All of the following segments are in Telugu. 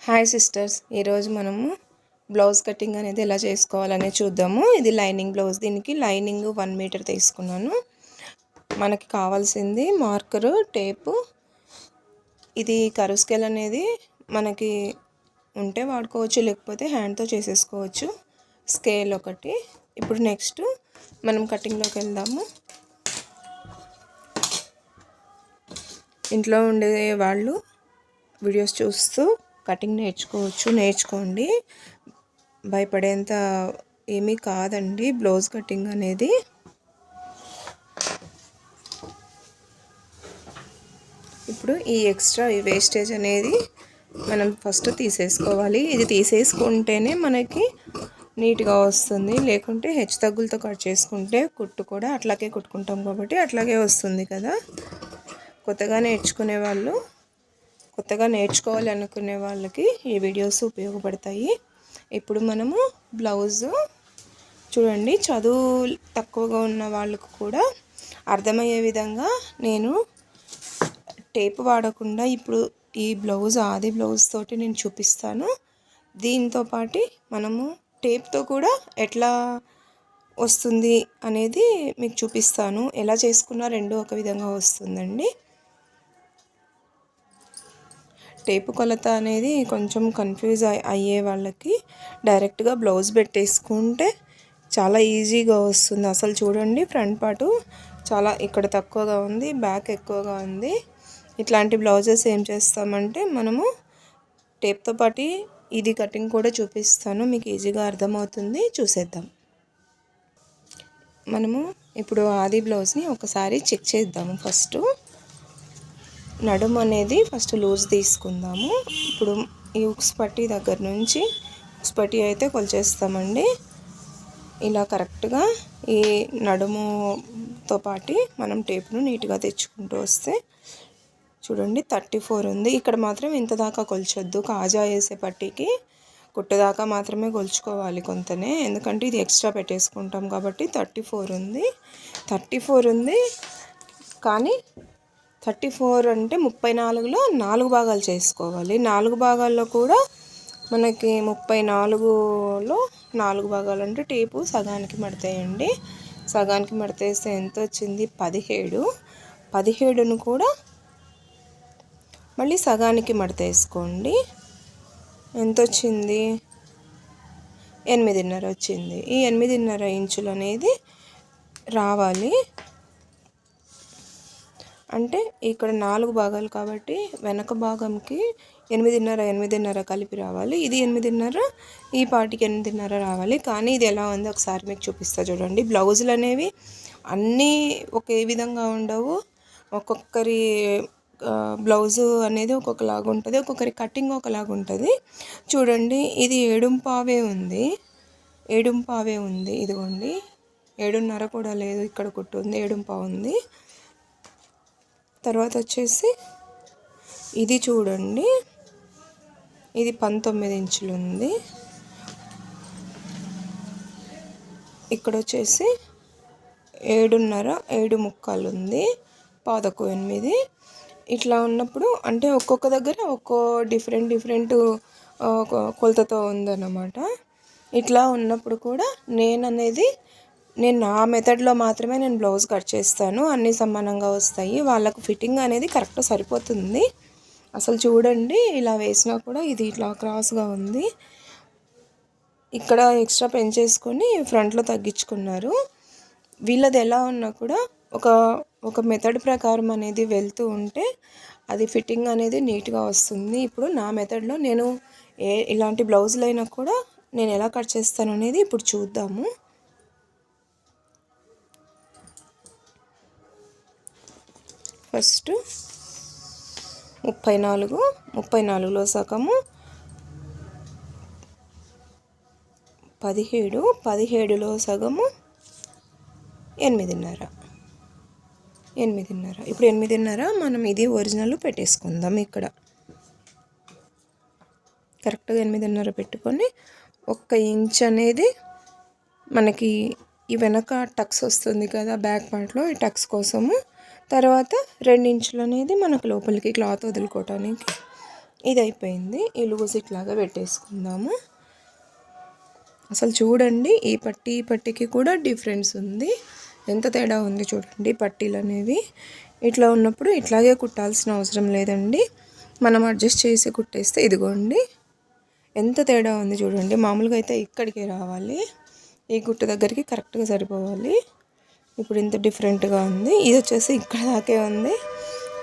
హాయ్ సిస్టర్స్, ఈరోజు మనము బ్లౌజ్ కటింగ్ అనేది ఎలా చేసుకోవాలనేది చూద్దాము. ఇది లైనింగ్ బ్లౌజ్. దీనికి లైనింగ్ 1 మీటర్ తీసుకున్నాను. మనకి కావాల్సింది మార్కరు, టేపు. ఇది కర్వ్ స్కేల్ అనేది మనకి ఉంటే వాడుకోవచ్చు, లేకపోతే హ్యాండ్తో చేసేసుకోవచ్చు. స్కేల్ ఒకటి. ఇప్పుడు నెక్స్ట్ మనం కటింగ్లోకి వెళ్దాము. ఇంట్లో ఉండే వాళ్ళు వీడియోస్ చూస్తూ కటింగ్ నేర్చుకోండి. భయపడేంత ఏమీ కాదండి బ్లౌజ్ కటింగ్ అనేది. ఇప్పుడు ఈ ఎక్స్ట్రా వేస్టేజ్ అనేది మనం ఫస్ట్ తీసేసుకోవాలి. ఇది తీసేసుకుంటేనే మనకి నీట్గా వస్తుంది. లేకుంటే హెచ్చు తగ్గులతో కట్ చేసుకుంటే కుట్టు కూడా అట్లాగే కుట్టుకుంటాం కాబట్టి అట్లాగే వస్తుంది కదా. కొత్తగా నేర్చుకోవాలి అనుకునే వాళ్ళకి ఈ వీడియోస్ ఉపయోగపడతాయి. ఇప్పుడు మనము బ్లౌజు చూడండి, చదువు తక్కువగా ఉన్న వాళ్ళకు కూడా అర్థమయ్యే విధంగా నేను టేప్ వాడకుండా ఇప్పుడు ఈ బ్లౌజ్ ఆది బ్లౌజ్ తోటి నేను చూపిస్తాను. దీంతో పాటు మనము టేప్తో కూడా ఎట్లా వస్తుంది అనేది మీకు చూపిస్తాను. ఎలా చేసుకున్నా రెండు ఒక విధంగా వస్తుందండి. టేపు కొలత అనేది కొంచెం కన్ఫ్యూజ్ అయ్యే వాళ్ళకి డైరెక్ట్గా బ్లౌజ్ పెట్టేసుకుంటే చాలా ఈజీగా వస్తుంది. అసలు చూడండి, ఫ్రంట్ పార్టు చాలా ఇక్కడ తక్కువగా ఉంది, బ్యాక్ ఎక్కువగా ఉంది. ఇట్లాంటి బ్లౌజెస్ ఏం చేస్తామంటే మనము టేప్తో పాటు ఇది కటింగ్ కూడా చూపిస్తాను, మీకు ఈజీగా అర్థమవుతుంది. చూసేద్దాం. మనము ఇప్పుడు ఆది బ్లౌజ్ని ఒకసారి చెక్ చేద్దాము. ఫస్ట్ నడుము అనేది ఫస్ట్ లూజ్ తీసుకుందాము. ఇప్పుడు ఈ ఉక్స్ పట్టి దగ్గర నుంచి ఉక్స్ పట్టి అయితే కొలిచేస్తామండి. ఇలా కరెక్ట్గా ఈ నడుముతో పాటు మనం టేప్ను నీట్గా తెచ్చుకుంటూ వస్తే చూడండి 34 ఉంది. ఇక్కడ మాత్రం ఇంత దాకా కొలిచొద్దు. కాజా వేసే పట్టీకి కుట్టదాకా మాత్రమే కొలుచుకోవాలి కొంతనే, ఎందుకంటే ఇది ఎక్స్ట్రా పెట్టేసుకుంటాం కాబట్టి 34 ఉంది. కానీ 34 అంటే 34లో 4 భాగాలు చేసుకోవాలి. 4 భాగాల్లో కూడా మనకి 34లో 4 భాగాలు అంటే టేపు సగానికి మడతాయండి. సగానికి మడతేస్తే ఎంత వచ్చింది? 17ను కూడా మళ్ళీ సగానికి మడతేసుకోండి. ఎంత వచ్చింది? 8.5 వచ్చింది. ఈ 8.5 ఇంచులు అనేది రావాలి. అంటే ఇక్కడ 4 భాగాలు కాబట్టి వెనక భాగంకి 8.5 కలిపి రావాలి. ఇది 8.5, ఈ పాటికి 8.5 రావాలి. కానీ ఇది ఎలా ఉంది ఒకసారి మీకు చూపిస్తా చూడండి. బ్లౌజులు అనేవి అన్నీ ఒకే విధంగా ఉండవు. ఒక్కొక్కరి బ్లౌజు అనేది ఒక్కొక్కలాగా ఉంటుంది, ఒక్కొక్కరి కటింగ్ ఒకలాగా ఉంటుంది. చూడండి, ఇది 7.5 ఉంది. 7.5 ఉంది. ఇదిగోండి, 7.5 కూడా లేదు, ఇక్కడ కుట్టు ఉంది. 7.5 ఉంది. తర్వాత వచ్చేసి ఇది చూడండి, ఇది 19 ఇంచులు ఉంది. ఇక్కడ వచ్చేసి 7.5, 7.75 ఉంది. 8. ఇట్లా ఉన్నప్పుడు అంటే ఒక్కొక్క దగ్గర ఒక్కో డిఫరెంట్ కొలతతో ఉందన్నమాట. ఇట్లా ఉన్నప్పుడు కూడా నేను నా మెథడ్లో మాత్రమే నేను బ్లౌజ్ కట్ చేస్తాను. అన్నీ సమానంగా వస్తాయి. వాళ్ళకు ఫిట్టింగ్ అనేది కరెక్ట్ సరిపోతుంది. అసలు చూడండి, ఇలా వేసినా కూడా ఇది ఇట్లా క్రాస్గా ఉంది. ఇక్కడ ఎక్స్ట్రా పెంచేసుకొని ఫ్రంట్లో తగ్గించుకున్నారు. వీళ్ళది ఎలా ఉన్నా కూడా ఒక మెథడ్ ప్రకారం అనేది వెళ్తూ ఉంటే అది ఫిట్టింగ్ అనేది నీట్గా వస్తుంది. ఇప్పుడు నా మెథడ్లో నేను ఇలాంటి బ్లౌజులు అయినా కూడా నేను ఎలా కట్ చేస్తాను అనేది ఇప్పుడు చూద్దాము. ఫస్ట్ 34లో సగము 17, 17లో సగము 8.5. ఇప్పుడు 8.5 మనం ఇది ఒరిజినల్ పెట్టేసుకుందాం. ఇక్కడ కరెక్ట్గా 8.5 పెట్టుకొని 1 ఇంచ్ అనేది మనకి ఈ వెనక టక్స్ వస్తుంది కదా బ్యాక్ పార్ట్లో, ఈ టక్స్ కోసము. తర్వాత 2 ఇంచులు అనేది మనకు లోపలికి క్లాత్ వదులుకోవటానికి ఇది అయిపోయింది. ఈ లూజ్ ఇట్లాగా పెట్టేసుకుందాము. అసలు చూడండి, ఈ పట్టీకి కూడా డిఫరెన్స్ ఉంది. ఎంత తేడా ఉంది చూడండి. పట్టీలు అనేవి ఇట్లా ఉన్నప్పుడు ఇట్లాగే కుట్టాల్సిన అవసరం లేదండి. మనం అడ్జస్ట్ చేసి కుట్టేస్తే ఇదిగోండి ఎంత తేడా ఉంది చూడండి. మామూలుగా అయితే ఇక్కడికి రావాలి, ఈ గుట్టు దగ్గరికి కరెక్ట్గా సరిపోవాలి. ఇప్పుడు ఇంత డిఫరెంట్గా ఉంది. ఇది వచ్చేసి ఇక్కడ దాకే ఉంది.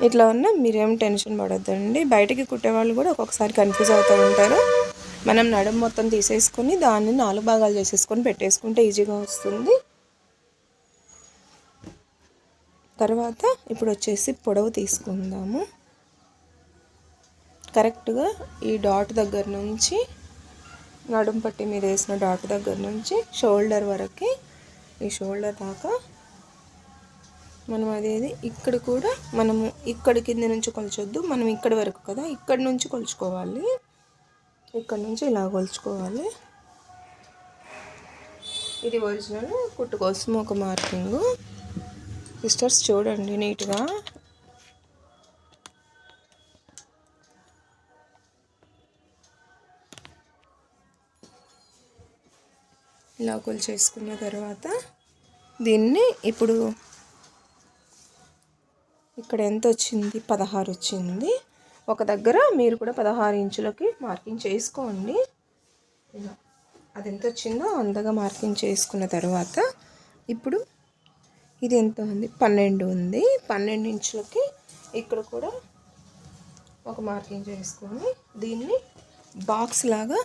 ఇట్లా ఉన్న మీరేం టెన్షన్ పడొద్దండి. బయటికి కుట్టే వాళ్ళు కూడా ఒక్కొక్కసారి కన్ఫ్యూజ్ అవుతూ ఉంటారు. మనం నడుము మొత్తం తీసేసుకొని దాన్ని 4 భాగాలు చేసేసుకొని పెట్టేసుకుంటే ఈజీగా వస్తుంది. తర్వాత ఇప్పుడు వచ్చేసి పొడవు తీసుకుందాము. కరెక్ట్గా ఈ డాట్ దగ్గర నుంచి, నడుము పట్టి మీద వేసిన డాట్ దగ్గర నుంచి షోల్డర్ వరకు, ఈ షోల్డర్ దాకా మనం అదేది ఇక్కడ కూడా మనము ఇక్కడ కింద నుంచి కొలచొద్దు. మనం ఇక్కడ వరకు కదా, ఇక్కడ నుంచి కొలుచుకోవాలి. ఇక్కడ నుంచి ఇలా కొలుచుకోవాలి. ఇది ఒరిజినల్. కుట్టు కోసం ఒక మార్కింగ్. సిస్టర్స్ చూడండి నీట్గా. ఇలా కొలిచేసుకున్న తర్వాత దీన్ని ఇప్పుడు ఇక్కడ ఎంత వచ్చింది? 16 వచ్చింది. ఒక దగ్గర మీరు కూడా 16 ఇంచులకి మార్కింగ్ చేసుకోండి. ఇలా అది ఎంత వచ్చిందో అంతగా మార్కింగ్ చేసుకున్న తర్వాత ఇప్పుడు ఇది ఎంత ఉంది? 12 ఉంది. 12 ఇంచులకి ఇక్కడ కూడా ఒక మార్కింగ్ చేసుకొని దీన్ని బాక్స్ లాగా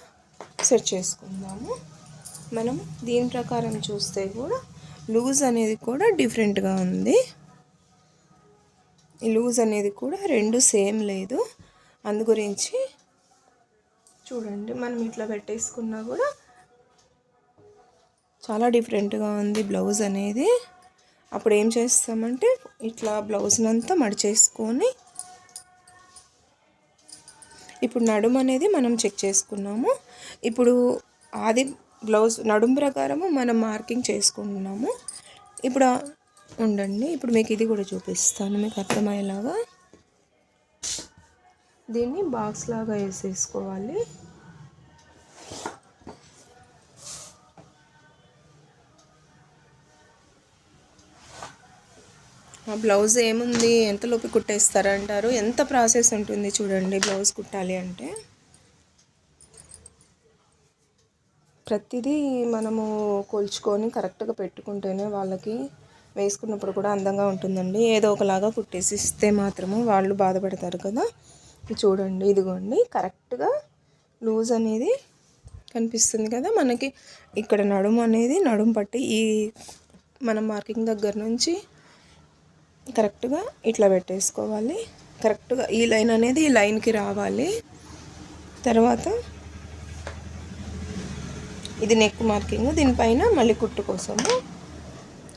సెట్ చేసుకుందాము. మనం దీని ప్రకారం చూస్తే కూడా లూజ్ అనేది కూడా డిఫరెంట్గా ఉంది. ఈ లూజ్ అనేది కూడా రెండు సేమ్ లేదు. అందు గురించి చూడండి, మనం ఇట్లా పెట్టేసుకున్నా కూడా చాలా డిఫరెంట్గా ఉంది బ్లౌజ్ అనేది. అప్పుడు ఏం చేస్తామంటే ఇట్లా బ్లౌజ్నంతా మడిచేసుకొని ఇప్పుడు నడుము అనేది మనం చెక్ చేసుకున్నాము. ఇప్పుడు అది బ్లౌజ్ నడుము ప్రకారము మనం మార్కింగ్ చేసుకుంటున్నాము. ఇప్పుడు ఉండండి, ఇప్పుడు మీకు ఇది కూడా చూపిస్తాను మీకు అర్థమయ్యేలాగా. దీన్ని బాక్స్ లాగా వేసేసుకోవాలి. ఆ బ్లౌజ్ ఏముంది, ఎంతలోపు కుట్టేస్తారంటారు. ఎంత ప్రాసెస్ ఉంటుంది చూడండి బ్లౌజ్ కుట్టాలి అంటే. ప్రతిదీ మనము కొలుచుకొని కరెక్ట్గా పెట్టుకుంటేనే వాళ్ళకి వేసుకున్నప్పుడు కూడా అందంగా ఉంటుందండి. ఏదో ఒకలాగా కుట్టేసి ఇస్తే మాత్రము వాళ్ళు బాధపడతారు కదా. చూడండి, ఇదిగోండి కరెక్ట్గా లూజ్ అనేది కనిపిస్తుంది కదా మనకి. ఇక్కడ నడుము అనేది, నడుము పట్టి ఈ మనం మార్కింగ్ దగ్గర నుంచి కరెక్ట్గా ఇట్లా పెట్టేసుకోవాలి. కరెక్ట్గా ఈ లైన్ అనేది ఈ లైన్కి రావాలి. తర్వాత ఇది నెక్ మార్కింగ్, దీనిపైన మళ్ళీ కుట్టు కోసము.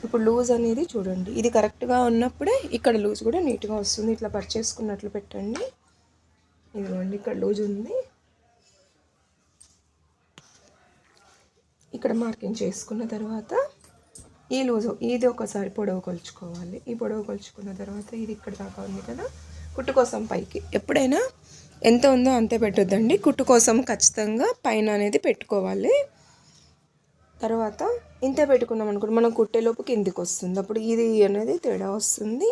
ఇప్పుడు లూజ్ అనేది చూడండి, ఇది కరెక్ట్గా ఉన్నప్పుడే ఇక్కడ లూజ్ కూడా నీట్గా వస్తుంది. ఇట్లా పర్చేసుకున్నట్లు పెట్టండి. ఇదిగోండి ఇక్కడ లూజ్ ఉంది. ఇక్కడ మార్కింగ్ చేసుకున్న తర్వాత ఈ లూజు ఇది ఒకసారి పొడవు కొలుచుకోవాలి. ఈ పొడవు కొలుచుకున్న తర్వాత ఇది ఇక్కడ దాకా ఉంది కదా, కుట్టు కోసం పైకి ఎప్పుడైనా ఎంత ఉందో అంతే పెట్టొద్దండి. కుట్టు కోసం ఖచ్చితంగా పైన అనేది పెట్టుకోవాలి. తర్వాత ఇంతే పెట్టుకున్నాం అనుకోండి, మనం కుట్టేలోపు కిందికి వస్తుంది. అప్పుడు ఇది అనేది తేడా వస్తుంది.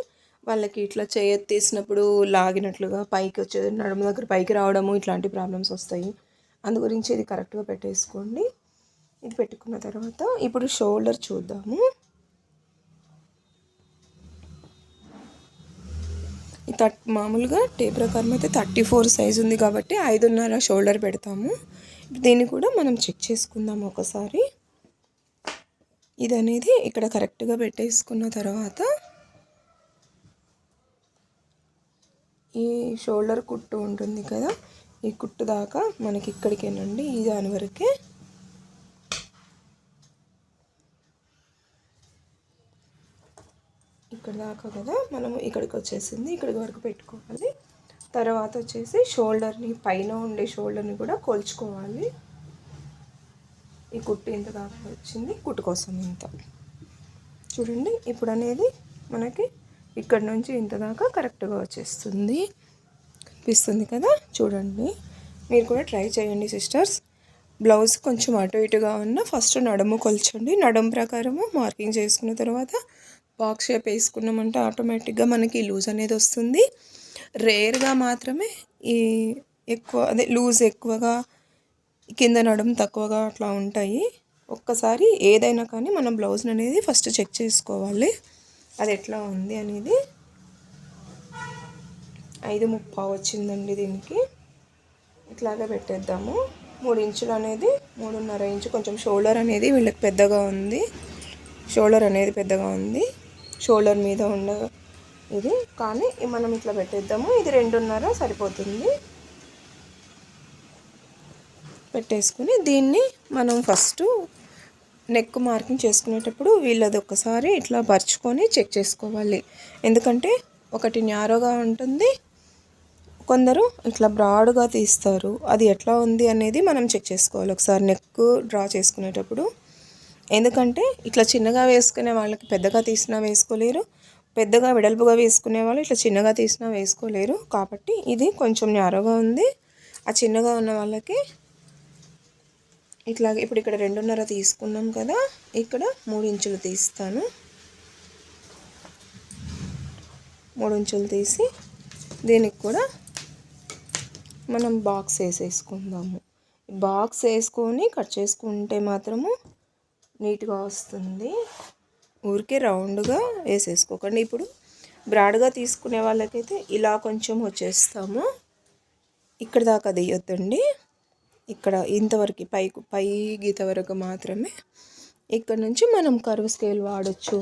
వాళ్ళకి ఇట్లా తీసినప్పుడు లాగినట్లుగా పైకి వచ్చేది, నడుము దగ్గర పైకి రావడము, ఇట్లాంటి ప్రాబ్లమ్స్ వస్తాయి. అందు గురించి ఇది కరెక్ట్గా పెట్టేసుకోండి. ఇది పెట్టుకున్న తర్వాత ఇప్పుడు షోల్డర్ చూద్దాము. మామూలుగా టేప్ ప్రకారం అయితే 34 సైజు ఉంది కాబట్టి 5.5 షోల్డర్ పెడతాము. దీన్ని కూడా మనం చెక్ చేసుకుందాము ఒకసారి. ఇది అనేది ఇక్కడ కరెక్ట్గా పెట్టేసుకున్న తర్వాత ఈ షోల్డర్ కుట్టు ఉంటుంది కదా, ఈ కుట్టు దాకా మనకి ఇక్కడికేనండి, ఈ దాని వరకే. ఇక్కడ దాకా కదా మనము ఇక్కడికి వచ్చేసింది, ఇక్కడికి వరకు పెట్టుకోవాలి. తర్వాత వచ్చేసి షోల్డర్ని, పైన ఉండే షోల్డర్ని కూడా కొలుచుకోవాలి. ఈ కుట్టు ఇంత దాకా వచ్చింది, కుట్టు కోసం ఇంత చూడండి. ఇప్పుడు అనేది మనకి ఇక్కడ నుంచి ఇంత దాకా కరెక్ట్గా వచ్చేస్తుంది. చూపిస్తుంది కదా, చూడండి. మీరు కూడా ట్రై చేయండి సిస్టర్స్. బ్లౌజ్ కొంచెం అటు ఇటుగా ఉన్న ఫస్ట్ నడుము కొల్చండి. నడుము ప్రకారము మార్కింగ్ చేసుకున్న తర్వాత బాక్స్ షేప్ వేసుకున్నామంటే ఆటోమేటిక్గా మనకి లూజ్ అనేది వస్తుంది. రేర్గా మాత్రమే ఈ ఎక్కువ అదే లూజ్ ఎక్కువగా, కింద నడుము తక్కువగా అట్లా ఉంటాయి. ఒక్కసారి ఏదైనా కానీ మనం బ్లౌజ్ అనేది ఫస్ట్ చెక్ చేసుకోవాలి, అది ఎట్లా ఉంది అనేది. 5:30 వచ్చిందండి దీనికి. ఇట్లాగే పెట్టేద్దాము. 3 ఇంచులు అనేది 3.5 ఇంచు. కొంచెం షోల్డర్ అనేది వీళ్ళకి పెద్దగా ఉంది, షోల్డర్ అనేది పెద్దగా ఉంది, షోల్డర్ మీద ఉన్న ఇది. కానీ మనం ఇట్లా పెట్టేద్దాము. ఇది 2.5 సరిపోతుంది. పెట్టేసుకుని దీన్ని మనం ఫస్ట్ నెక్ మార్కింగ్ చేసుకునేటప్పుడు వీళ్ళది ఒకసారి ఇట్లా పరుచుకొని చెక్ చేసుకోవాలి. ఎందుకంటే ఒకటి న్యారోగా ఉంటుంది, కొందరు ఇట్లా బ్రాడ్గా తీస్తారు. అది ఎట్లా ఉంది అనేది మనం చెక్ చేసుకోవాలి ఒకసారి నెక్ డ్రా చేసుకునేటప్పుడు. ఎందుకంటే ఇట్లా చిన్నగా వేసుకునే వాళ్ళకి పెద్దగా తీసినా వేసుకోలేరు, పెద్దగా వెడల్పుగా వేసుకునే వాళ్ళు ఇట్లా చిన్నగా తీసినా వేసుకోలేరు. కాబట్టి ఇది కొంచెం న్యారోగా ఉంది. ఆ చిన్నగా ఉన్న వాళ్ళకి ఇట్లాగే ఇప్పుడు ఇక్కడ 2.5 తీసుకున్నాం కదా, ఇక్కడ 3 ఇంచులు తీస్తాను. 3 ఇంచులు తీసి దీనికి కూడా మనం బాక్స్ వేసేసుకుందాము. బాక్స్ వేసుకొని కట్ చేసుకుంటే మాత్రము నీట్గా వస్తుంది. ఊరికే రౌండ్గా వేసేసుకోకండి. ఇప్పుడు బ్రాడ్గా తీసుకునే వాళ్ళకైతే ఇలా కొంచెం వచ్చేస్తాము. ఇక్కడ దాకా తీయొద్దండి, ఇక్కడ ఇంతవరకు పై గీత వరకు మాత్రమే. ఇక్కడ నుంచి మనం కర్వ్ స్కేల్ వాడచ్చు.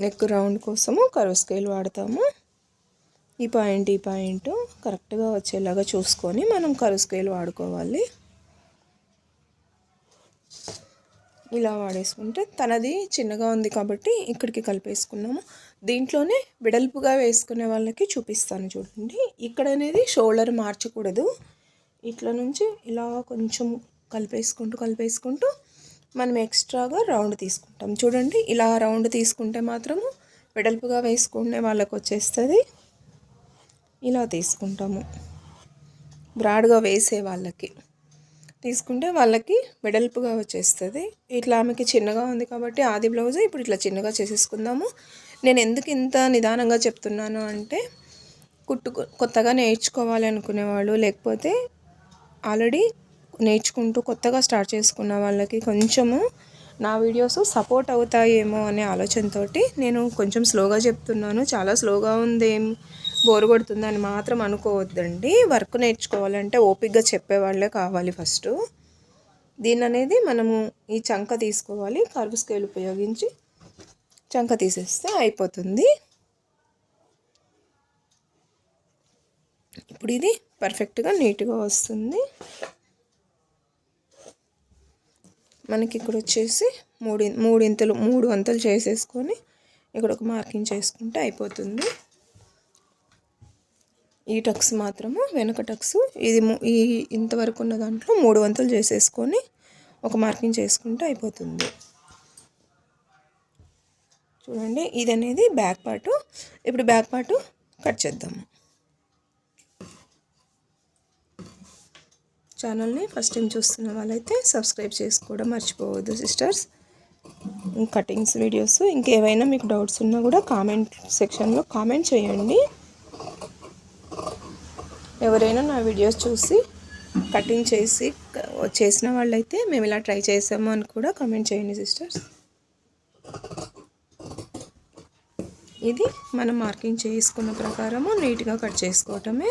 నెక్ రౌండ్ కోసము కర్వ్ స్కేల్ వాడతాము. ఈ పాయింట్ కరెక్ట్గా వచ్చేలాగా చూసుకొని మనం కర్వ్ స్కేల్ వాడుకోవాలి. ఇలా వాడేసుకుంటే తనది చిన్నగా ఉంది కాబట్టి ఇక్కడికి కలిపేసుకున్నాము. దీంట్లోనే వెడల్పుగా వేసుకునే వాళ్ళకి చూపిస్తాను చూడండి. ఇక్కడ అనేది షోల్డర్ మార్చకూడదు. ఇట్లా నుంచి ఇలా కొంచెం కలిపేసుకుంటూ మనం ఎక్స్ట్రాగా రౌండ్ తీసుకుంటాం చూడండి. ఇలా రౌండ్ తీసుకుంటే మాత్రము వెడల్పుగా వేసుకునే వాళ్ళకి వచ్చేస్తుంది. ఇలా తీసుకుంటాము. బ్రాడ్గా వేసే వాళ్ళకి తీసుకుంటే వాళ్ళకి వెడల్పుగా వచ్చేస్తుంది. ఇట్లా ఆమెకి చిన్నగా ఉంది కాబట్టి ఆది బ్లౌజ్ ఇప్పుడు ఇట్లా చిన్నగా చేసేసుకుందాము. నేను ఎందుకు ఇంత నిదానంగా చెప్తున్నాను అంటే కొత్తగా నేర్చుకోవాలి అనుకునేవాళ్ళు, లేకపోతే ఆల్రెడీ నేర్చుకుంటూ కొత్తగా స్టార్ట్ చేసుకున్న వాళ్ళకి కొంచెము నా వీడియోస్ సపోర్ట్ అవుతాయేమో అనే ఆలోచనతో నేను కొంచెం స్లోగా చెప్తున్నాను. చాలా స్లోగా ఉందేం, బోరు కొడుతుందని మాత్రం అనుకోవద్దండి. వర్క్ నేర్చుకోవాలంటే ఓపికగా చెప్పేవాళ్ళే కావాలి. ఫస్ట్ దీని అనేది మనము ఈ చంక తీసుకోవాలి. కర్వ్ స్కేల్ ఉపయోగించి చంక తీసేస్తే అయిపోతుంది. ఇప్పుడు ఇది పర్ఫెక్ట్గా నీట్గా వస్తుంది. మనకి ఇక్కడ వచ్చేసి 3 వంతులు చేసేసుకొని ఇక్కడ ఒక మార్కింగ్ చేసుకుంటే అయిపోతుంది. ఈ టక్స్ మాత్రము వెనక టక్స్ ఇది ఈ ఇంతవరకు ఉన్న దాంట్లో 3 వంతులు చేసేసుకొని ఒక మార్కింగ్ చేసుకుంటే అయిపోతుంది. చూడండి, ఇది అనేది బ్యాక్ పార్టు. ఇప్పుడు బ్యాక్ పార్టు కట్ చేద్దాము. ఛానల్ని ఫస్ట్ టైం చూస్తున్న వాళ్ళైతే సబ్స్క్రైబ్ చేసుకోవడం మర్చిపోవద్దు సిస్టర్స్. కటింగ్స్ వీడియోస్ ఇంకేమైనా మీకు డౌట్స్ ఉన్నా కూడా కామెంట్ సెక్షన్లో కామెంట్ చేయండి. ఎవరైనా నా వీడియోస్ చూసి కటింగ్ చేసిన వాళ్ళైతే మేము ఇలా ట్రై చేసాము అని కూడా కామెంట్ చేయండి సిస్టర్స్. ఇది మనం మార్కింగ్ చేసుకున్న ప్రకారము నీట్గా కట్ చేసుకోవటమే.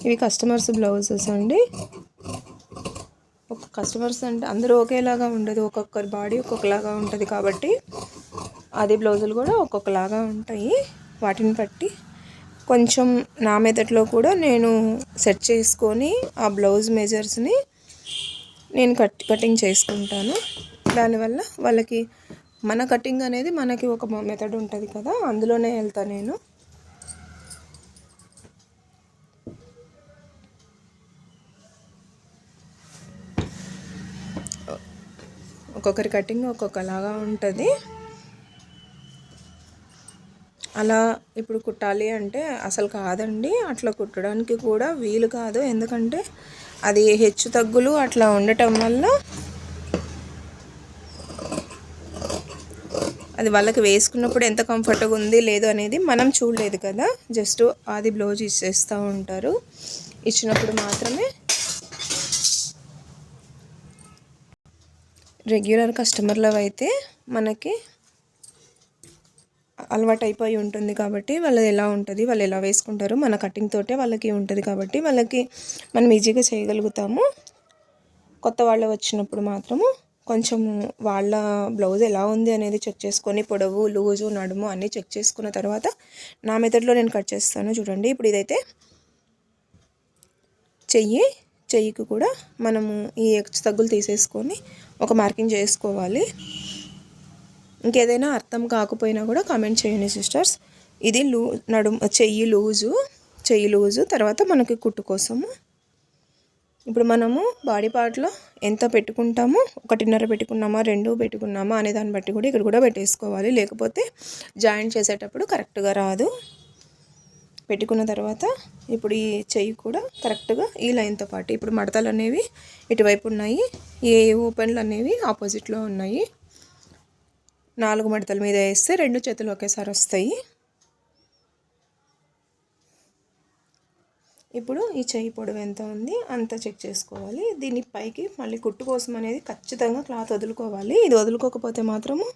ఇవి కస్టమర్స్ బ్లౌజెస్ అండి. కస్టమర్స్ అంటే అందరూ ఒకేలాగా ఉండదు, ఒక్కొక్కరి బాడీ ఒక్కొక్కలాగా ఉంటుంది కాబట్టి అది బ్లౌజులు కూడా ఒక్కొక్కలాగా ఉంటాయి. వాటిని బట్టి కొంచెం నా మెథడ్లో కూడా నేను సెట్ చేసుకొని ఆ బ్లౌజ్ మెజర్స్ని నేను కటింగ్ చేసుకుంటాను. దానివల్ల వాళ్ళకి మన కటింగ్ అనేది మనకి ఒక మెథడ్ ఉంటుంది కదా, అందులోనే వెళ్తాను నేను. ఒక్కొక్కరి కటింగ్ ఒక్కొక్కలాగా ఉంటుంది. అలా ఇప్పుడు కుట్టాలి అంటే అసలు కాదండి, అట్లా కుట్టడానికి కూడా వీలు కాదు. ఎందుకంటే అది హెచ్చు తగ్గులు అట్లా ఉండటం వల్ల అది వాళ్ళకి వేసుకున్నప్పుడు ఎంత కంఫర్ట్గా ఉంది లేదు అనేది మనం చూడలేదు కదా, జస్ట్ అది బ్లౌజ్ ఇచ్చేస్తూ ఉంటారు. ఇచ్చినప్పుడు మాత్రమే రెగ్యులర్ కస్టమర్లు అయితే మనకి అలవాటు అయిపోయి ఉంటుంది కాబట్టి వాళ్ళది ఎలా ఉంటుంది, వాళ్ళు ఎలా వేసుకుంటారు, మన కటింగ్ తోటే వాళ్ళకి ఉంటుంది కాబట్టి వాళ్ళకి మనం ఈజీగా చేయగలుగుతాము. కొత్త వాళ్ళు వచ్చినప్పుడు మాత్రము కొంచెం వాళ్ళ బ్లౌజ్ ఎలా ఉంది అనేది చెక్ చేసుకొని పొడవు లూజు నడుము అన్నీ చెక్ చేసుకున్న తర్వాత నా మెథడ్లో నేను కట్ చేస్తాను. చూడండి, ఇప్పుడు ఇదైతే చెయ్యికి కూడా మనము ఈ ఎక్స్ తగ్గులు తీసేసుకొని ఒక మార్కింగ్ చేసుకోవాలి. ఇంకేదైనా అర్థం కాకపోయినా కూడా కామెంట్ చేయండి సిస్టర్స్. ఇది చెయ్యి లూజు తర్వాత మనకి కుట్టు కోసము ఇప్పుడు మనము బాడీ పార్ట్లో ఎంత పెట్టుకుంటామో 1.5 పెట్టుకున్నామా 2 పెట్టుకున్నామా అనే దాన్ని బట్టి కూడా ఇక్కడ కూడా పెట్టేసుకోవాలి. లేకపోతే జాయింట్ చేసేటప్పుడు కరెక్ట్గా రాదు. పెట్టుకున్న తర్వాత ఇప్పుడు ఈ చెయ్యి కూడా కరెక్ట్గా ఈ లైన్తో పాటు ఇప్పుడు మడతలు అనేవి ఇటువైపు ఉన్నాయి, ఈ ఓపెన్లు అనేవి ఆపోజిట్లో ఉన్నాయి. 4 మడతల మీద వేస్తే 2 చేతులు ఒకేసారి వస్తాయి. ఇప్పుడు ఈ చెయ్యి పొడవు ఎంత ఉంది అంత చెక్ చేసుకోవాలి. దీని పైకి మళ్ళీ కుట్టు కోసం అనేది ఖచ్చితంగా క్లాత్ వదులుకోవాలి. ఇది వదులుకోకపోతే మాత్రము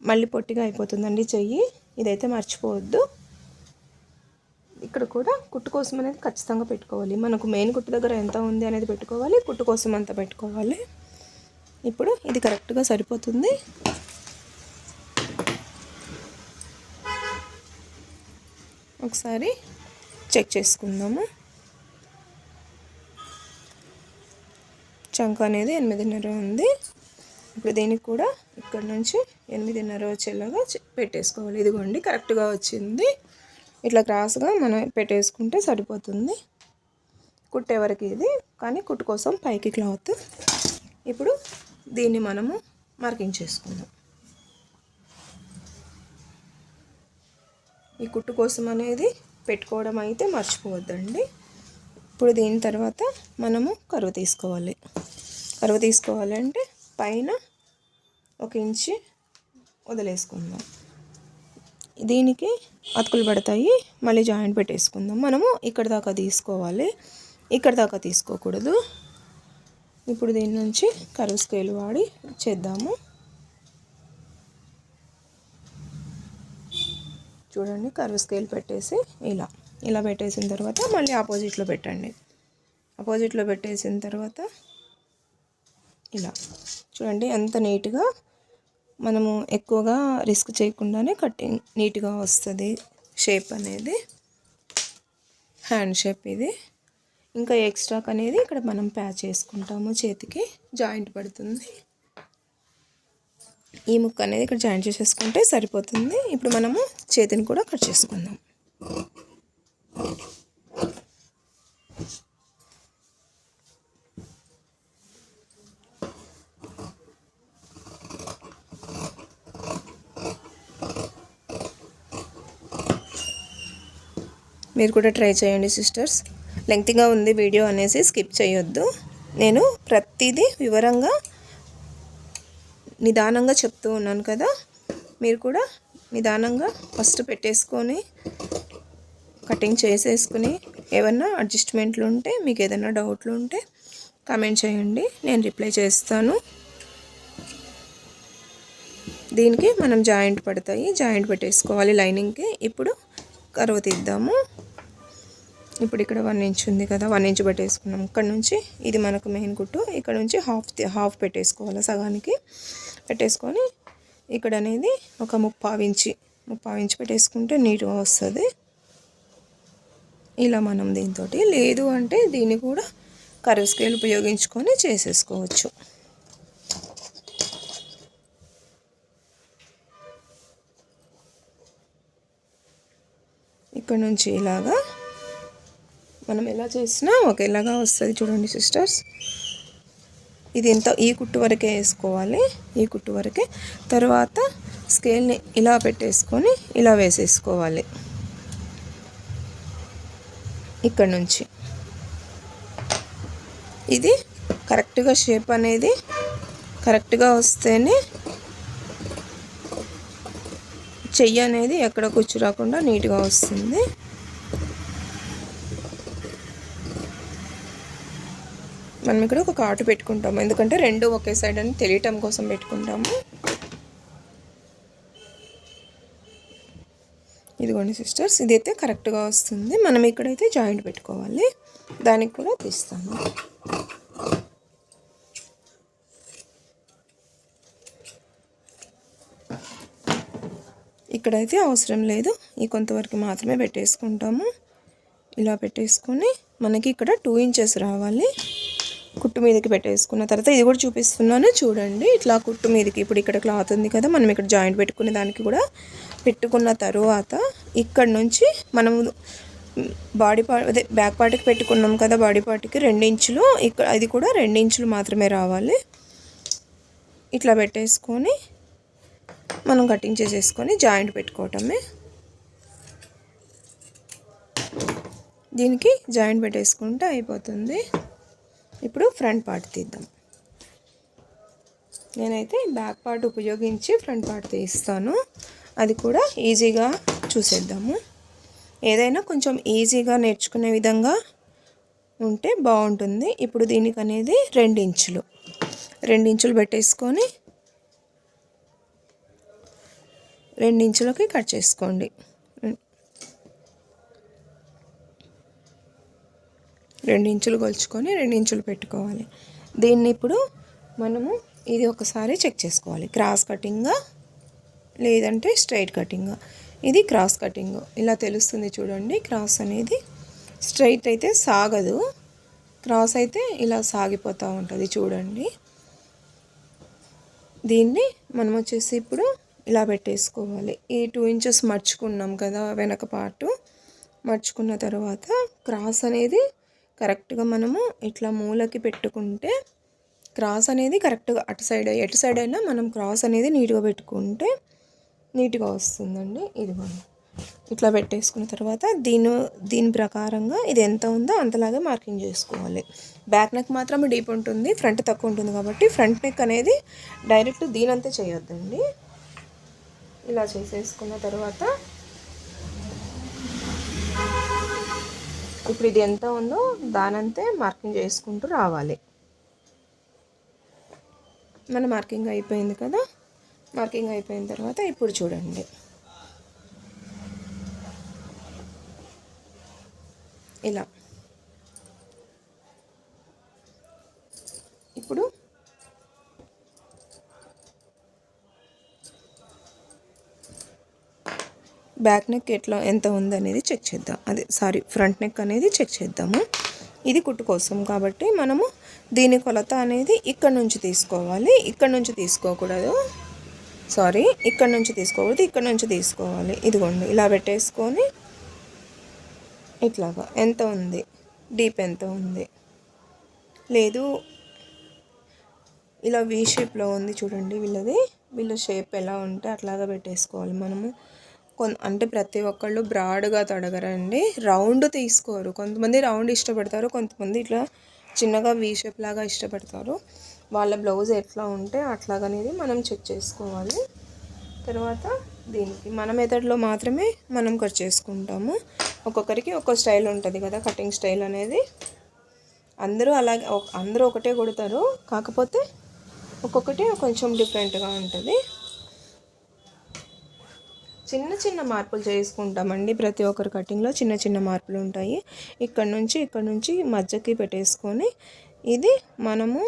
మళ్ళీ పొట్టిగా అయిపోతుందండి చెయ్యి. ఇదైతే మర్చిపోవద్దు. ఇక్కడ కూడా కుట్టు కోసం అనేది ఖచ్చితంగా పెట్టుకోవాలి. మనకు మెయిన్ కుట్టు దగ్గర ఎంత ఉంది అనేది పెట్టుకోవాలి, కుట్టు కోసం అంత పెట్టుకోవాలి. ఇప్పుడు ఇది కరెక్ట్గా సరిపోతుంది. ఒకసారి చెక్ చేసుకుందాము. చంక అనేది 8.5 ఉంది. ఇప్పుడు దీనికి కూడా ఇక్కడ నుంచి 8.5 వచ్చేలాగా పెట్టేసుకోవాలి. ఇదిగోండి కరెక్ట్గా వచ్చింది. ఇట్లా క్రాస్గా మనం పెట్టేసుకుంటే సరిపోతుంది. కుట్టే వరకు ఇది, కానీ కుట్టు కోసం పైకి క్లాత్. ఇప్పుడు దీన్ని మనము మార్కింగ్ చేసుకుందాం. ఈ కుట్టు కోసం అనేది పెట్టుకోవడం అయితే మర్చిపోవద్దండి. ఇప్పుడు దీని తర్వాత మనము కరువు తీసుకోవాలి. కరువు తీసుకోవాలంటే పైన 1 ఇంచు వదిలేసుకుందాం. దీనికి అతుకులు పడతాయి, మళ్ళీ జాయింట్ పెట్టేసుకుందాం. మనము ఇక్కడ దాకా తీసుకోవాలి, ఇక్కడ దాకా తీసుకోకూడదు. ఇప్పుడు దీని నుంచి కరువు స్కేల్ వాడి చేద్దాము. చూడండి, కర్వ్ స్కేల్ పెట్టేసి ఇలా పెట్టేసిన తర్వాత మళ్ళీ ఆపోజిట్లో పెట్టండి. ఆపోజిట్లో పెట్టేసిన తర్వాత ఇలా చూడండి ఎంత నీట్గా, మనము ఎక్కువగా రిస్క్ చేయకుండానే కటింగ్ నీట్గా వస్తుంది. షేప్ అనేది హ్యాండ్ షేప్ ఇది. ఇంకా ఎక్స్ట్రాక్ అనేది ఇక్కడ మనం ప్యాచ్ చేసుకుంటాము, చేతికి జాయింట్ పడుతుంది. ఈ ముక్క అనేది ఇక్కడ జాయింట్ చేసేసుకుంటే సరిపోతుంది. ఇప్పుడు మనము చేతిని కూడా కట్ చేసుకుందాం. మీరు కూడా ట్రై చేయండి సిస్టర్స్. లెంగ్తీగా ఉంది వీడియో అనేసి స్కిప్ చేయొద్దు. నేను ప్రతిదీ వివరంగా నిదానంగా చెప్తూ ఉన్నాను కదా, మీరు కూడా నిదానంగా ఫస్ట్ పెట్టేసుకొని కటింగ్ చేసేసుకుని ఏమన్నా అడ్జస్ట్మెంట్లు ఉంటే, మీకు ఏదైనా డౌట్లు ఉంటే కామెంట్ చేయండి, నేను రిప్లై చేస్తాను. దీనికి మనం జాయింట్ పడతాయి, జాయింట్ పెట్టేసుకోవాలి లైనింగ్కి. ఇప్పుడు కరువు తీద్దాము. ఇప్పుడు ఇక్కడ 1 ఇంచ్ ఉంది కదా, 1 ఇంచ్ పెట్టేసుకున్నాం. ఇక్కడ నుంచి ఇది మనకు మెయిన్ కుట్టు, ఇక్కడ నుంచి హాఫ్ పెట్టేసుకోవాలి. సగానికి పెట్టేసుకొని ఇక్కడ అనేది ఒక 3/4 ఇంచ్ పెట్టేసుకుంటే నీట్గా వస్తుంది. ఇలా మనం దీంతో, లేదు అంటే దీన్ని కూడా కర్వ్ స్కేల్ ఉపయోగించుకొని చేసేసుకోవచ్చు. ఇక్కడ నుంచి ఇలాగా మనం ఎలా చేసినా ఒకేలాగా వస్తుంది. చూడండి సిస్టర్స్, ఇది ఈ కుట్టు వరకే వేసుకోవాలి, ఈ కుట్టు వరకే. తర్వాత స్కేల్ని ఇలా పెట్టేసుకొని ఇలా వేసేసుకోవాలి. ఇక్కడ నుంచి ఇది కరెక్ట్గా షేప్ అనేది కరెక్ట్గా వస్తేనే చెయ్యి అనేది ఎక్కడ కూర్చు రాకుండా నీట్గా వస్తుంది. మనం ఇక్కడ ఒక కాటు పెట్టుకుంటాము, ఎందుకంటే రెండు ఒకే సైడ్ అని తెలియటం కోసం పెట్టుకుంటాము. ఇదిగోండి సిస్టర్స్, ఇదైతే కరెక్ట్గా వస్తుంది. మనం ఇక్కడైతే జాయింట్ పెట్టుకోవాలి, దానికి కూడా తీస్తాను. ఇక్కడైతే అవసరం లేదు, ఈ కొంతవరకు మాత్రమే పెట్టేసుకుంటాము. ఇలా పెట్టేసుకొని మనకి ఇక్కడ 2 ఇంచెస్ రావాలి. కుట్టు మీదకి పెట్టేసుకున్న తర్వాత ఇది కూడా చూపిస్తున్నాను చూడండి. ఇట్లా కుట్టు మీదకి ఇప్పుడు ఇక్కడ క్లాత్ ఉంది కదా, మనం ఇక్కడ జాయింట్ పెట్టుకునే దానికి కూడా పెట్టుకున్న తర్వాత ఇక్కడ నుంచి మనం బాడీ పార్ట్ అదే బ్యాక్ పార్ట్కి పెట్టుకున్నాం కదా, బాడీ పార్ట్కి 2 ఇంచులు, ఇక్కడ అది కూడా 2 ఇంచులు మాత్రమే రావాలి. ఇట్లా పెట్టేసుకొని మనం కటింగ్ చేసేసుకొని జాయింట్ పెట్టుకోవటమే. దీనికి జాయింట్ పెట్టేసుకుంటే అయిపోతుంది. ఇప్పుడు ఫ్రంట్ పార్ట్ తీద్దాం. నేనైతే బ్యాక్ పార్ట్ ఉపయోగించి ఫ్రంట్ పార్ట్ తీస్తాను, అది కూడా ఈజీగా చూసేద్దాము. ఏదైనా కొంచెం ఈజీగా నేర్చుకునే విధంగా ఉంటే బాగుంటుంది. ఇప్పుడు దీనికి అనేది 2 ఇంచులు పెట్టేసుకొని 2 ఇంచులకి కట్ చేసుకోండి. 2 ఇంచులు కొలుచుకొని 2 ఇంచులు పెట్టుకోవాలి. దీన్ని ఇప్పుడు మనము ఇది ఒకసారి చెక్ చేసుకోవాలి, క్రాస్ కటింగా లేదంటే స్ట్రైట్ కటింగా. ఇది క్రాస్ కటింగ్, ఇలా తెలుస్తుంది చూడండి. క్రాస్ అనేది స్ట్రైట్ అయితే సాగదు, క్రాస్ అయితే ఇలా సాగిపోతూ ఉంటుంది చూడండి. దీన్ని మనం వచ్చేసి ఇప్పుడు ఇలా పెట్టేసుకోవాలి. ఈ 2 ఇంచెస్ మర్చుకున్నాం కదా వెనక పార్టు, మర్చుకున్న తర్వాత క్రాస్ అనేది కరెక్ట్గా మనము ఇట్లా మూలకి పెట్టుకుంటే క్రాస్ అనేది కరెక్ట్గా అటు సైడ్ అయినా మనం క్రాస్ అనేది నీట్గా పెట్టుకుంటే నీట్గా వస్తుందండి. ఇదిగోండి ఇట్లా పెట్టేసుకున్న తర్వాత దీని ప్రకారంగా ఇది ఎంత ఉందో అంతలాగే మార్కింగ్ చేసుకోవాలి. బ్యాక్ నెక్ మాత్రం డీప్ ఉంటుంది, ఫ్రంట్ తక్కువ ఉంటుంది కాబట్టి ఫ్రంట్ నెక్ అనేది డైరెక్ట్ దీనంతా చేయొద్దండి. ఇలా చేసేసుకున్న తర్వాత ఇప్పుడు ఇది ఎంత ఉందో దానంతే మార్కింగ్ చేసుకుంటూ రావాలి. మన మార్కింగ్ అయిపోయింది కదా, మార్కింగ్ అయిపోయిన తర్వాత ఇప్పుడు చూడండి ఇలా. ఇప్పుడు బ్యాక్ నెక్ ఎంత ఉందనేది చెక్ చేద్దాం, ఫ్రంట్ నెక్ అనేది చెక్ చేద్దాము. ఇది కుట్టు కోసం కాబట్టి మనము దీని కొలత అనేది ఇక్కడ నుంచి తీసుకోవాలి, ఇక్కడ నుంచి తీసుకోకూడదు. ఇక్కడ నుంచి తీసుకోవాలి. ఇదిగోండి ఇలా పెట్టేసుకొని ఇట్లాగా ఎంత ఉంది, డీప్ ఎంత ఉంది, లేదు ఇలా వీ షేప్లో ఉంది చూడండి, వీళ్ళ షేప్ ఎలా ఉంటే అట్లాగా పెట్టేసుకోవాలి మనము. అంటే ప్రతి ఒక్కళ్ళు బ్రాడ్గా తొడగరండి, రౌండ్ తీసుకోరు. కొంతమంది రౌండ్ ఇష్టపడతారు, కొంతమంది ఇట్లా చిన్నగా వీ షేప్ లాగా ఇష్టపడతారు. వాళ్ళ బ్లౌజ్ ఎట్లా ఉంటే అట్లాగనేది మనం చెక్ చేసుకోవాలి. తర్వాత దీనికి మన మెథడ్లో మాత్రమే మనం కట్ చేసుకుంటాము. ఒక్కొక్కరికి ఒక్కో స్టైల్ ఉంటుంది కదా కటింగ్ స్టైల్ అనేది. అందరూ ఒకటే కొడతారు, కాకపోతే ఒక్కొక్కటి కొంచెం డిఫరెంట్గా ఉంటుంది. చిన్న మార్పులు చేసుకుంటామండి, ప్రతి ఒక్కరి కటింగ్లో చిన్న మార్పులు ఉంటాయి. ఇక్కడ నుంచి మధ్యకి పెట్టేసుకొని ఇది మనము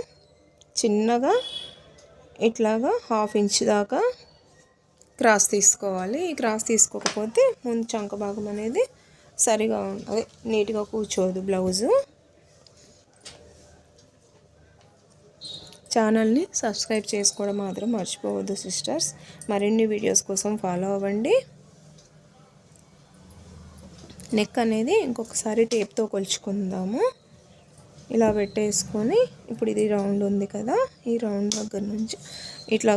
చిన్నగా ఇట్లాగా 1/2 ఇంచ్ దాకా క్రాస్ తీసుకోవాలి. ఈ క్రాస్ తీసుకోకపోతే ముందు చంక భాగం అనేది సరిగా నీట్గా కూర్చోదు బ్లౌజు. ఛానల్ని సబ్స్క్రైబ్ చేసుకోవడం మాత్రం మర్చిపోవద్దు సిస్టర్స్. మరిన్ని వీడియోస్ కోసం ఫాలో అవ్వండి. నెక్ అనేది ఇంకొకసారి టేప్తో కొలుచుకుందాము. ఇలా పెట్టేసుకొని ఇప్పుడు ఇది రౌండ్ ఉంది కదా, ఈ రౌండ్ దగ్గర నుంచి ఇట్లా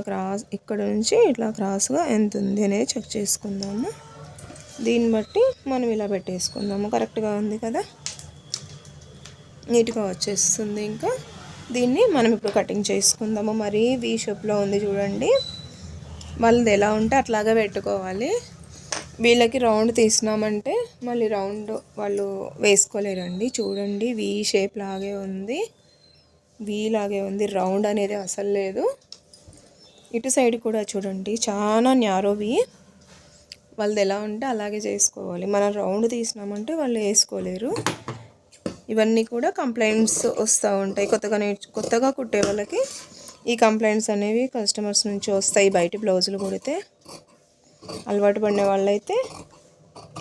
ఇక్కడ నుంచి ఇట్లా క్రాస్గా ఎంత ఉంది అనేది చెక్ చేసుకుందాము. దీన్ని బట్టి మనం ఇలా పెట్టేసుకుందాము. కరెక్ట్గా ఉంది కదా, నీట్గా వచ్చేస్తుంది. ఇంకా దీన్ని మనం ఇప్పుడు కటింగ్ చేసుకుందాము. మరి వీ షేప్లో ఉంది చూడండి, వాళ్ళది ఎలా ఉంటే అట్లాగే పెట్టుకోవాలి. వీళ్ళకి రౌండ్ తీసినామంటే మళ్ళీ రౌండ్ వాళ్ళు వేసుకోలేరండి. చూడండి వీ షేప్ లాగే ఉంది, వీ లాగే ఉంది, రౌండ్ అనేది అసలు లేదు. ఇటు సైడ్ కూడా చూడండి చాలా న్యారోవి, వాళ్ళది ఎలా ఉంటే అలాగే చేసుకోవాలి. మనం రౌండ్ తీసినామంటే వాళ్ళు వేసుకోలేరు. ఇవన్నీ కూడా కంప్లైంట్స్ వస్తూ ఉంటాయి. కొత్తగా కుట్టే వాళ్ళకి ఈ కంప్లైంట్స్ అనేవి కస్టమర్స్ నుంచి వస్తాయి. బయట బ్లౌజులు కుడితే అలవాటు పడిన వాళ్ళైతే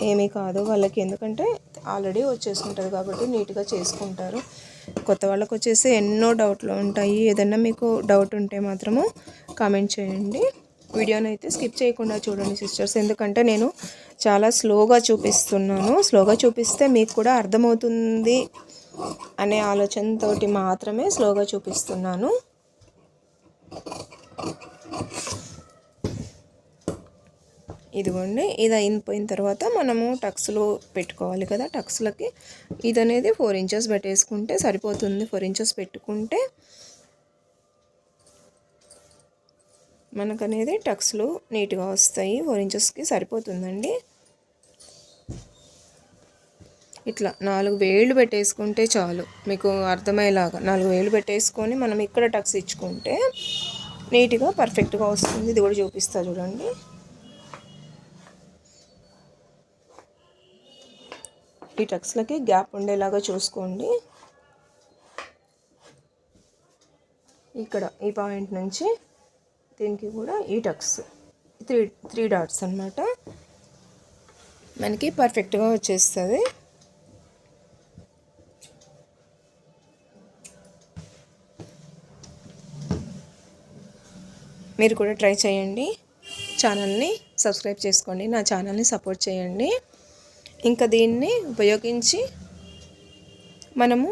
ఏమీ కాదు వాళ్ళకి, ఎందుకంటే ఆల్రెడీ వచ్చేసుకుంటారు కాబట్టి నీట్గా చేసుకుంటారు. కొత్త వాళ్ళకి వచ్చేసి ఎన్నో డౌట్లు ఉంటాయి. ఏదన్నా మీకు డౌట్ ఉంటే మాత్రము కామెంట్ చేయండి. వీడియోని అయితే స్కిప్ చేయకుండా చూడండి సిస్టర్స్, ఎందుకంటే నేను చాలా స్లోగా చూపిస్తున్నాను. స్లోగా చూపిస్తే మీకు కూడా అర్థమవుతుంది అనే ఆలోచనతో మాత్రమే స్లోగా చూపిస్తున్నాను. ఇదిగోండి, ఇది అయిపోయిన తర్వాత మనము టక్స్లో పెట్టుకోవాలి కదా. టక్స్లకి ఇది అనేది 4 ఇంచెస్ పెట్టేసుకుంటే సరిపోతుంది. 4 ఇంచెస్ పెట్టుకుంటే మనకనేది టక్స్లు నీట్గా వస్తాయి. 4 ఇంచెస్కి సరిపోతుందండి. ఇట్లా 4 వేళ్ళు పెట్టేసుకుంటే చాలు, మీకు అర్థమయ్యేలాగా 4 వేళ్ళు పెట్టేసుకొని మనం ఇక్కడ టక్స్ ఇచ్చుకుంటే నీట్గా పర్ఫెక్ట్గా వస్తుంది. ఇది కూడా చూపిస్తా చూడండి. ఈ టక్స్లకి గ్యాప్ ఉండేలాగా చూసుకోండి. ఇక్కడ ఈ పాయింట్ నుంచి దీనికి కూడా ఈ టక్స్ 3 డాట్స్ అన్నమాట, మనకి పర్ఫెక్ట్గా వచ్చేస్తుంది. మీరు కూడా ట్రై చేయండి. ఛానల్ని సబ్స్క్రైబ్ చేసుకోండి, నా ఛానల్ని సపోర్ట్ చేయండి. ఇంకా దీన్ని ఉపయోగించి మనము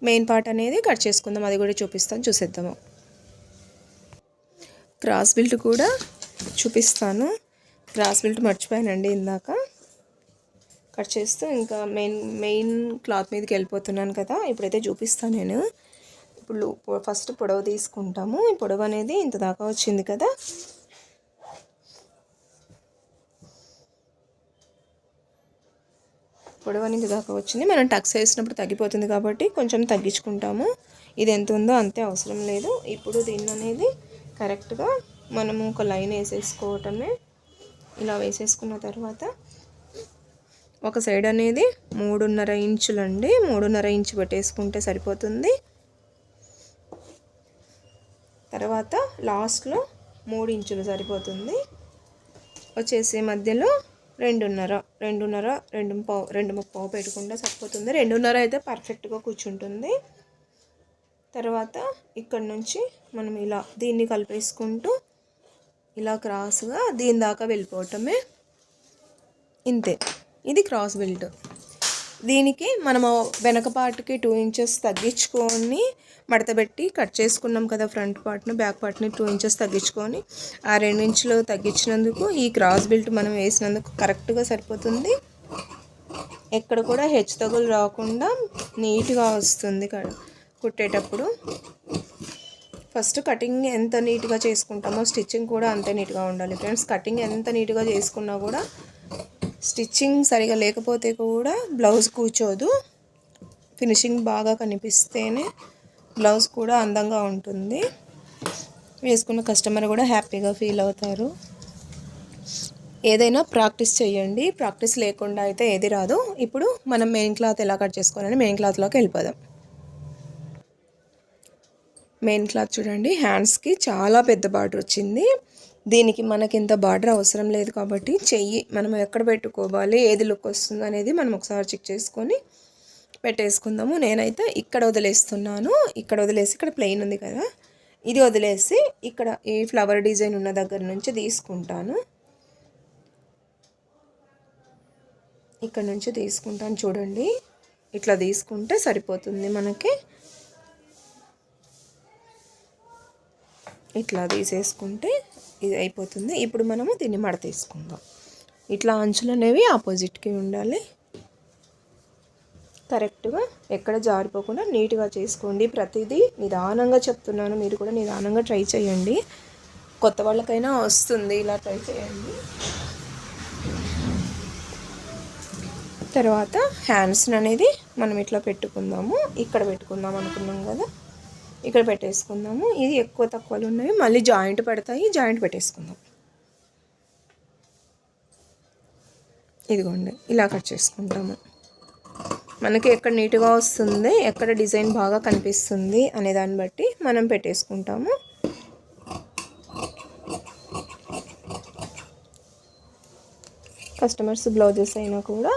మెయిన్ పార్ట్ అనేది కట్ చేసుకుందాం, అది కూడా చూపిస్తాను, చూసేద్దాము. క్రాస్ బెల్ట్ కూడా చూపిస్తాను. క్రాస్ బెల్ట్ మర్చిపోయానండి ఇందాక కట్ చేస్తూ. ఇంకా మెయిన్ క్లాత్ మీదకి వెళ్ళిపోతున్నాను కదా, ఇప్పుడైతే చూపిస్తాను నేను. ఇప్పుడు ఫస్ట్ పొడవు తీసుకుంటాము. ఈ పొడవు అనేది ఇంత దాకా వచ్చింది కదా, పొడవు అనేది దాకా వచ్చింది. మనం టక్స్ వేసినప్పుడు తగ్గిపోతుంది కాబట్టి కొంచెం తగ్గించుకుంటాము. ఇది ఎంత ఉందో అంతే, అవసరం లేదు. ఇప్పుడు దీన్ని అనేది కరెక్ట్గా మనము ఒక లైన్ వేసేసుకోవటమే. ఇలా వేసేసుకున్న తర్వాత ఒక సైడ్ అనేది 3.5 ఇంచులు అండి, 3.5 ఇంచు పెట్టేసుకుంటే సరిపోతుంది. తర్వాత లాస్ట్లో 3 ఇంచులు సరిపోతుంది. వచ్చేసి మధ్యలో 2.5 2.5 పెట్టుకుంటే సరిపోతుంది. 2.5 అయితే పర్ఫెక్ట్గా కూర్చుంటుంది. తర్వాత ఇక్కడ నుంచి మనం ఇలా దీన్ని కలిపేసుకుంటూ ఇలా క్రాస్గా దీని దాకా వెళ్ళిపోవటమే, ఇంతే. ఇది క్రాస్ బెల్ట్. దీనికి మనము వెనక పార్ట్కి 2 ఇంచెస్ తగ్గించుకొని మడతపెట్టి కట్ చేసుకున్నాం కదా, ఫ్రంట్ పార్ట్ను బ్యాక్ పార్ట్ని 2 ఇంచెస్ తగ్గించుకొని ఆ 2 ఇంచులు తగ్గించినందుకు ఈ క్రాస్ బెల్ట్ మనం వేసినందుకు కరెక్ట్గా సరిపోతుంది. ఎక్కడ కూడా హెచ్చు తగులు రాకుండా నీట్గా వస్తుంది కుట్టేటప్పుడు. ఫస్ట్ కటింగ్ ఎంత నీట్గా చేసుకుంటామో స్టిచ్చింగ్ కూడా అంతే నీట్గా ఉండాలి ఫ్రెండ్స్. కటింగ్ ఎంత నీట్గా చేసుకున్నా కూడా స్టిచ్చింగ్ సరిగా లేకపోతే కూడా బ్లౌజ్ కూర్చోదు. ఫినిషింగ్ బాగా కనిపిస్తేనే బ్లౌజ్ కూడా అందంగా ఉంటుంది, వేసుకున్న కస్టమర్ కూడా హ్యాపీగా ఫీల్ అవుతారు. ఏదైనా ప్రాక్టీస్ చేయండి, ప్రాక్టీస్ లేకుండా అయితే ఏది రాదు. ఇప్పుడు మనం మెయిన్ క్లాత్ ఎలా కట్ చేసుకోవాలని మెయిన్ క్లాత్లోకి వెళ్ళిపోదాం. మెయిన్ క్లాత్ చూడండి, హ్యాండ్స్కి చాలా పెద్ద బార్డర్ వచ్చింది. దీనికి మనకి ఇంత బార్డర్ అవసరం లేదు కాబట్టి చెయ్యి మనం ఎక్కడ పెట్టుకోవాలి, ఏది లుక్ వస్తుంది అనేది మనం ఒకసారి చెక్ చేసుకొని పెట్టేసుకుందాము. నేనైతే ఇక్కడ వదిలేస్తున్నాను, ఇక్కడ వదిలేసి ఇక్కడ ప్లెయిన్ ఉంది కదా, ఇది వదిలేసి ఇక్కడ ఈ ఫ్లవర్ డిజైన్ ఉన్న దగ్గర నుంచి తీసుకుంటాను. ఇక్కడ నుంచి తీసుకుంటాను చూడండి. ఇట్లా తీసుకుంటే సరిపోతుంది మనకి. ఇట్లా తీసేసుకుంటే ఇది అయిపోతుంది. ఇప్పుడు మనము దీన్ని మడ తీసుకుందాం. ఇట్లా అంచులు అనేవి ఆపోజిట్కి ఉండాలి. కరెక్ట్గా ఎక్కడ జారిపోకుండా నీట్గా చేసుకోండి. ప్రతిదీ నిదానంగా చెప్తున్నాను, మీరు కూడా నిదానంగా ట్రై చేయండి. కొత్త వాళ్ళకైనా వస్తుంది, ఇలా ట్రై చేయండి. తర్వాత హ్యాండ్స్ అనేది మనం ఇట్లా పెట్టుకుందాము. ఇక్కడ పెట్టుకుందాం అనుకున్నాం కదా, ఇక్కడ పెట్టేసుకుందాము. ఇది ఎక్కువ తక్కువలు ఉన్నాయి, మళ్ళీ జాయింట్ పడతాయి. జాయింట్ పెట్టేసుకుందాం. ఇదిగోండి ఇలా కట్ చేసుకుంటాము. మనకి ఎక్కడ నీట్గా వస్తుంది, ఎక్కడ డిజైన్ బాగా కనిపిస్తుంది అనే దాన్ని బట్టి మనం పెట్టేసుకుంటాము. కస్టమర్స్ బ్లౌజెస్ అయినా కూడా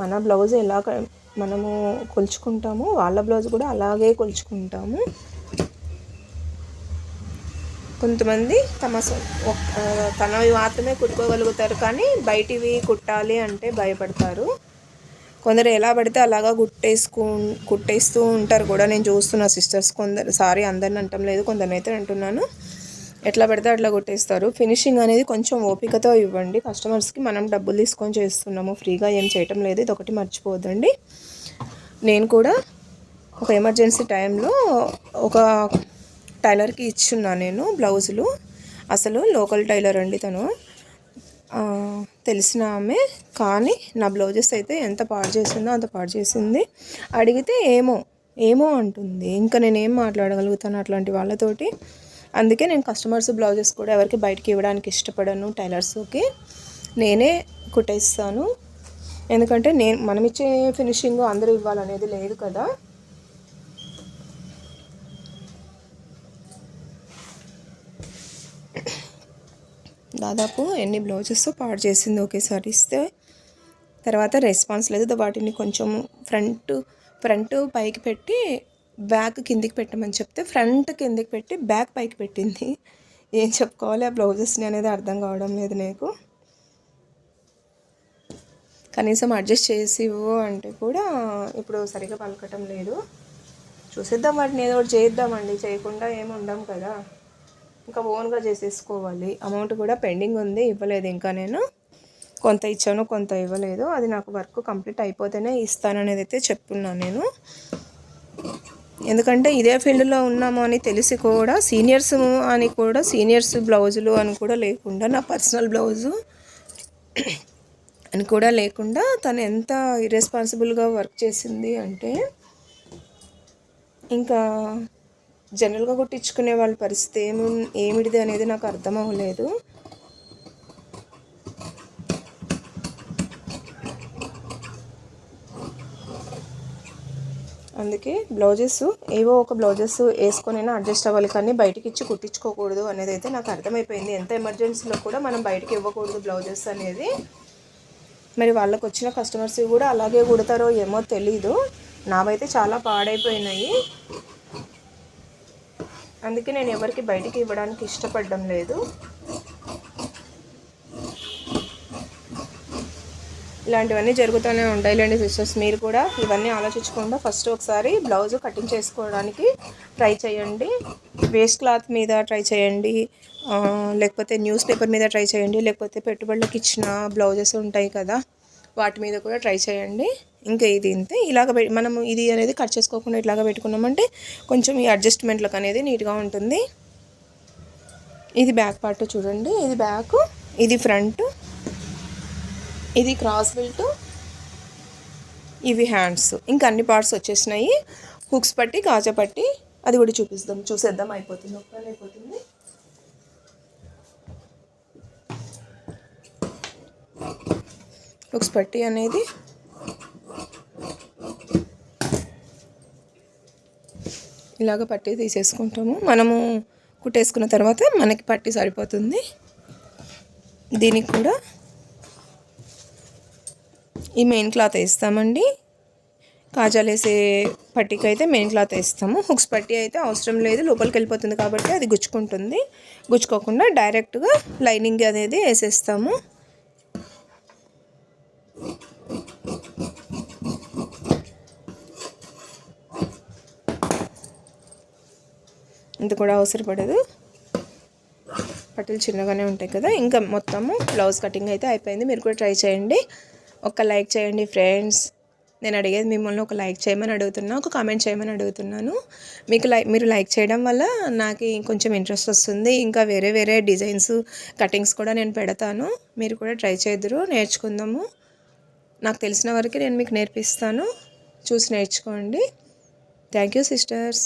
మన బ్లౌజ్ ఎలా మనము కొలుచుకుంటాము, వాళ్ళ బ్లౌజ్ కూడా అలాగే కొలుచుకుంటాము. కొంతమంది తనవి మాత్రమే కుట్టుకోగలుగుతారు, కానీ బయటివి కుట్టాలి అంటే భయపడతారు. కొందరు ఎలా పడితే అలాగా కుట్టేస్తూ ఉంటారు కూడా. నేను చూస్తున్నా సిస్టర్స్ కొందరు, అందరిని అంటం లేదు, కొందరినైతే అంటున్నాను, ఎట్లా పడితే అట్లా కుట్టేస్తారు. ఫినిషింగ్ అనేది కొంచెం ఓపికతో ఇవ్వండి. కస్టమర్స్కి మనం డబ్బులు తీసుకొని చేస్తున్నాము, ఫ్రీగా ఏం చేయటం లేదు. ఇది ఒకటి మర్చిపోద్దండి. నేను కూడా ఒక ఎమర్జెన్సీ టైంలో ఒక టైలర్కి ఇచ్చున్నా నేను బ్లౌజులు. అసలు లోకల్ టైలర్ అండి తను, తెలిసిన ఆమె. కానీ నా బ్లౌజెస్ అయితే ఎంత పాడు చేసిందో అంత పాడు చేసింది. అడిగితే ఏమో అంటుంది. ఇంకా నేనేం మాట్లాడగలుగుతాను అట్లాంటి వాళ్ళతోటి. అందుకే నేను కస్టమర్స్ బ్లౌజెస్ కూడా ఎవరికి బయటికి ఇవ్వడానికి ఇష్టపడను. టైలర్స్కి నేనే కుట్టేస్తాను. ఎందుకంటే మనం ఇచ్చే ఫినిషింగ్ అందరూ ఇవ్వాలనేది లేదు కదా. దాదాపు ఎన్ని బ్లౌజెస్ పాడు చేసింది ఒకేసారి ఇస్తే. తర్వాత రెస్పాన్స్ లేదు. వాటిని కొంచెం ఫ్రంట్ పైకి పెట్టి బ్యాక్ కిందికి పెట్టమని చెప్తే ఫ్రంట్ కిందికి పెట్టి బ్యాక్ పైకి పెట్టింది. ఏం చెప్పుకోవాలి ఆ బ్లౌజెస్ని అనేది అర్థం కావడం లేదు నాకు. కనీసం అడ్జస్ట్ చేసి ఇవ్వు అంటే కూడా ఇప్పుడు సరిగ్గా పలకటం లేదు. చూసేద్దాం, వాటిని ఏదో ఒకటి చేద్దామండి, చేయకుండా ఏమి ఉండం కదా. ఇంకా ఓన్గా చేసేసుకోవాలి. అమౌంట్ కూడా పెండింగ్ ఉంది, ఇవ్వలేదు ఇంకా. నేను కొంత ఇచ్చాను, కొంత ఇవ్వలేదు. అది నాకు వర్క్ కంప్లీట్ అయిపోతేనే ఇస్తాననేది అయితే చెప్పున్నాను నేను. ఎందుకంటే ఇదే ఫీల్డ్లో ఉన్నాము అని తెలిసి కూడా సీనియర్స్ బ్లౌజులు అని కూడా లేకుండా, నా పర్సనల్ బ్లౌజు అని కూడా లేకుండా తను ఎంత ఇర్రెస్పాన్సిబుల్గా వర్క్ చేసింది అంటే, ఇంకా జనరల్గా కుట్టించుకునే వాళ్ళ పరిస్థితి ఏమిటిది అనేది నాకు అర్థం అవ్వలేదు. అందుకే ఏవో ఒక బ్లౌజెస్ వేసుకొనైనా అడ్జస్ట్ అవ్వాలి, కానీ బయటికి ఇచ్చి కుట్టించుకోకూడదు అనేది అయితే నాకు అర్థమైపోయింది. ఎంత ఎమర్జెన్సీలో కూడా మనం బయటికి ఇవ్వకూడదు బ్లౌజెస్ అనేది. మరి వాళ్ళకు వచ్చిన కస్టమర్స్ కూడా అలాగే కుడతారో ఏమో తెలీదు. నావైతే చాలా పాడైపోయినాయి. అందుకే నేను ఎవరికి బయటికి ఇవ్వడానికి ఇష్టపడడం లేదు. ఇలాంటివన్నీ జరుగుతూనే ఉంటాయిలేండి సిస్టర్స్. మీరు కూడా ఇవన్నీ ఆలోచించకుండా ఫస్ట్ ఒకసారి బ్లౌజ్ కటింగ్ చేసుకోవడానికి ట్రై చేయండి. వేస్ట్ క్లాత్ మీద ట్రై చేయండి, లేకపోతే న్యూస్ పేపర్ మీద ట్రై చేయండి, లేకపోతే పెట్టుబడులకు ఇచ్చిన బ్లౌజెస్ ఉంటాయి కదా వాటి మీద కూడా ట్రై చేయండి. ఇంకా ఇది ఇంతే. మనము ఇది అనేది కట్ చేసుకోకుండా ఇట్లాగ పెట్టుకున్నామంటే కొంచెం ఈ అడ్జస్ట్మెంట్లకు అనేది నీట్గా ఉంటుంది. ఇది బ్యాక్ పార్ట్ చూడండి, ఇది బ్యాక్, ఇది ఫ్రంట్, ఇది క్రాస్ బెల్ట్, ఇవి హ్యాండ్స్. ఇంకా అన్ని పార్ట్స్ వచ్చేసినాయి. హుక్స్ పట్టి, కాజా పట్టి అది కూడా చూసేద్దాం. అయిపోతుంది, అయిపోతుంది. హుక్స్ పట్టి అనేది ఇలాగ పట్టి తీసేసుకుంటాము. మనము కుట్టేసుకున్న తర్వాత మనకి పట్టి సరిపోతుంది. దీనికి కూడా ఈ మెయిన్ క్లాత్ వేస్తామండి. కాజాలు వేసే పట్టీకి అయితే మెయిన్ క్లాత్ వేస్తాము. హుక్స్ పట్టీ అయితే అవసరం లేదు, లోపలికి వెళ్ళిపోతుంది కాబట్టి అది గుచ్చుకుంటుంది. గుచ్చుకోకుండా డైరెక్ట్గా లైనింగ్ అనేది వేసేస్తాము. ఇంత కూడా అవసరపడదు, పట్టీలు చిన్నగానే ఉంటాయి కదా. ఇంకా మొత్తము బ్లౌజ్ కటింగ్ అయితే అయిపోయింది. మీరు కూడా ట్రై చేయండి. ఒక లైక్ చేయండి ఫ్రెండ్స్. నేను అడిగేది మిమ్మల్ని ఒక లైక్ చేయమని అడుగుతున్నా, ఒక కామెంట్ చేయమని అడుగుతున్నాను. మీరు లైక్ చేయడం వల్ల నాకు కొంచెం ఇంట్రెస్ట్ వస్తుంది. ఇంకా వేరే వేరే డిజైన్స్ కటింగ్స్ కూడా నేను పెడతాను. మీరు కూడా ట్రై చేద్దురు, నేర్చుకుందాము. నాకు తెలిసిన వరకు నేను మీకు నేర్పిస్తాను, చూసి నేర్చుకోండి. Thank you sisters.